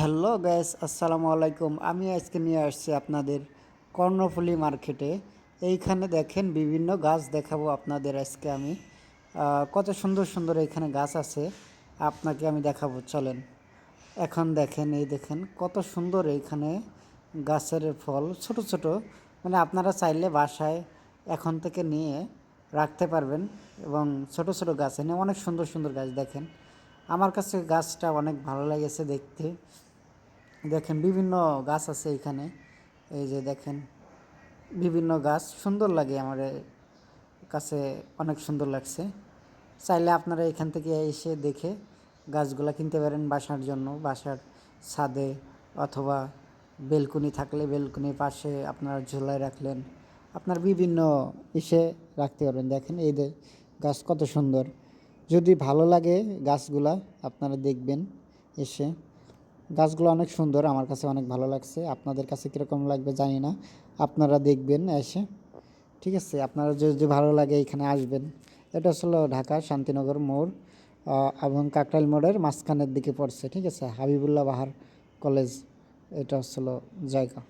Hello gas, আসসালামু আলাইকুম। আমি আজকে নিয়ে আসছি আপনাদের কর্ণফুলী মার্কেটে। এইখানে দেখেন বিভিন্ন গাছ দেখাবো আপনাদের আজকে আমি। কত সুন্দর সুন্দর এখানে গাছ আছে, আপনাকে আমি দেখাবো, চলেন। এখন দেখেন, এই দেখেন কত সুন্দর এইখানে গাছের ফল ছোট ছোট, মানে আপনারা চাইলে বাসায় এখন থেকে নিয়ে রাখতে পারবেন। এবং ছোট ছোট গাছ এনে অনেক সুন্দর সুন্দর গাছ দেখেন। আমার কাছে গাছটা অনেক ভালো লেগেছে দেখতে। দেখেন বিভিন্ন গাছ আছে এখানে, এই যে দেখেন বিভিন্ন গাছ সুন্দর লাগে আমার কাছে, অনেক সুন্দর লাগছে। চাইলে আপনারা এখান থেকে এসে দেখে গাছগুলা কিনতে পারেন বাসার জন্য, বাসার ছাদে অথবা বেলকুনি থাকলে বেলকুনির পাশে আপনারা ঝোলায় রাখলেন, আপনার বিভিন্ন ইসে রাখতে পারবেন। দেখেন এই গাছ কত সুন্দর। যদি ভালো লাগে গাছগুলা আপনারা দেখবেন এসে। গাছগুলো অনেক সুন্দর, আমার কাছে অনেক ভালো লাগছে। আপনাদের কাছে কীরকম লাগবে জানি না, আপনারা দেখবেন এসে। ঠিক আছে, আপনারা যদি ভালো লাগে এখানে আসবেন। এটা হলো ঢাকা শান্তিনগর মোড় এবং কাকরাইল মোড়ের মাঝখানের দিকে পড়ছে। ঠিক আছে, হাবিবুল্লাহ বাহার কলেজ, এটা হলো জায়গা।